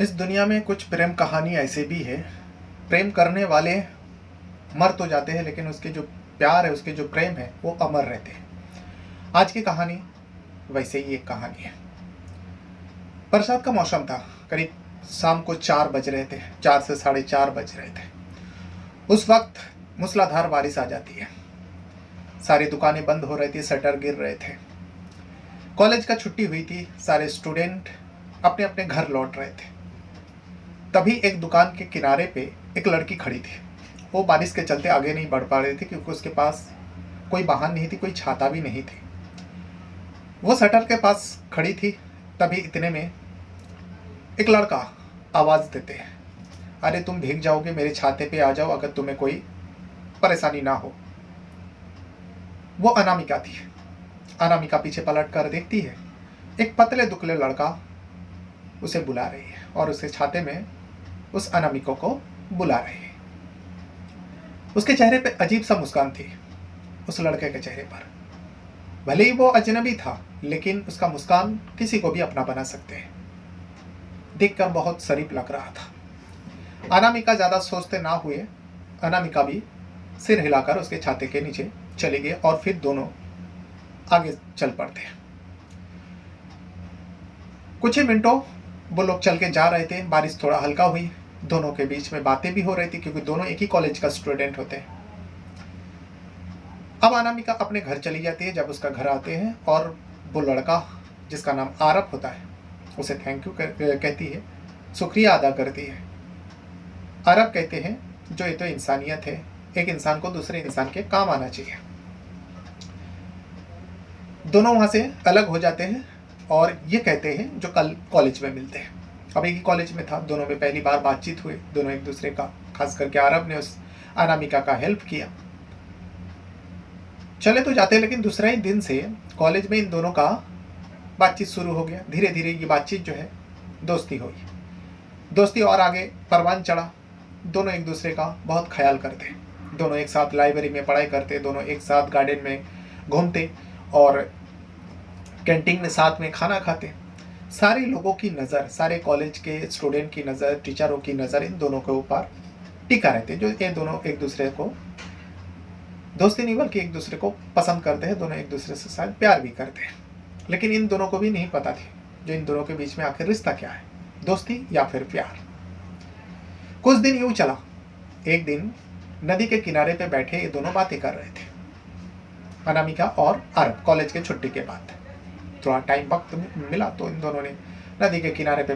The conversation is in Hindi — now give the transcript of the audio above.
इस दुनिया में कुछ प्रेम कहानी ऐसे भी है, प्रेम करने वाले मर तो जाते हैं लेकिन उसके जो प्यार है, उसके जो प्रेम है वो अमर रहते हैं। आज की कहानी वैसे ही एक कहानी है। बरसात का मौसम था, करीब शाम को 4 बज रहे थे, 4 से 4:30 बज रहे थे। उस वक्त मूसलाधार बारिश आ जाती है। सारी दुकानें बंद हो रही थी, शटर गिर रहे थे। कॉलेज का छुट्टी हुई थी, सारे स्टूडेंट अपने अपने घर लौट रहे थे। तभी एक दुकान के किनारे पे एक लड़की खड़ी थी। वो बारिश के चलते आगे नहीं बढ़ पा रही थी क्योंकि उसके पास कोई वाहन नहीं थी, कोई छाता भी नहीं थी। वो शटर के पास खड़ी थी। तभी इतने में एक लड़का आवाज़ देते हैं, अरे तुम भीग जाओगे, मेरे छाते पे आ जाओ अगर तुम्हें कोई परेशानी ना हो। वो अनामिका थी। अनामिका पीछे पलट कर देखती है, एक पतले दुबले लड़का उसे बुला रही है और उसके छाते में उस अनामिका को बुला रही है। उसके चेहरे पे अजीब सा मुस्कान थी, उस लड़के के चेहरे पर। भले ही वो अजनबी था लेकिन उसका मुस्कान किसी को भी अपना बना सकते हैं। देखकर बहुत शरीफ लग रहा था। अनामिका ज्यादा सोचते ना हुए अनामिका भी सिर हिलाकर उसके छाते के नीचे चले गए और फिर दोनों आगे चल पड़ते हैं। कुछ ही मिनटों वो लोग चल के जा रहे थे। बारिश थोड़ा हल्का हुई, दोनों के बीच में बातें भी हो रही थी क्योंकि दोनों एक ही कॉलेज का स्टूडेंट होते हैं। अब अनामिका अपने घर चली जाती है। जब उसका घर आते हैं और वो लड़का जिसका नाम आरब होता है उसे थैंक यू कहती है, शुक्रिया अदा करती है। आरब कहते हैं जो ये तो इंसानियत है, एक इंसान को दूसरे इंसान के काम आना चाहिए। दोनों वहां से अलग हो जाते हैं और ये कहते हैं जो कल कॉलेज में मिलते हैं। अब एक ही कॉलेज में था, दोनों में पहली बार बातचीत हुई। दोनों एक दूसरे का, खास करके आरब ने उस अनामिका का हेल्प किया। चले तो जाते लेकिन दूसरे ही दिन से कॉलेज में इन दोनों का बातचीत शुरू हो गया। धीरे धीरे ये बातचीत जो है दोस्ती हुई, दोस्ती और आगे परवान चढ़ा। दोनों एक दूसरे का बहुत ख्याल करते, दोनों एक साथ लाइब्रेरी में पढ़ाई करते, दोनों एक साथ गार्डन में घूमते और कैंटीन में साथ में खाना खाते। सारे लोगों की नज़र, सारे कॉलेज के स्टूडेंट की नज़र, टीचरों की नज़र इन दोनों के ऊपर टिका रहते, जो ये दोनों एक दूसरे को दोस्ती नहीं बल्कि एक दूसरे को पसंद करते हैं। दोनों एक दूसरे से शायद प्यार भी करते हैं, लेकिन इन दोनों को भी नहीं पता थी जो इन दोनों के बीच में आखिर रिश्ता क्या है, दोस्ती या फिर प्यार। कुछ दिन यूं चला। एक दिन नदी के किनारे पे बैठे ये दोनों बातें कर रहे थे, अनामिका और अरब। कॉलेज के छुट्टी के बाद थोड़ा टाइम वक्त मिला तो इन दोनों ने नदी के किनारे पे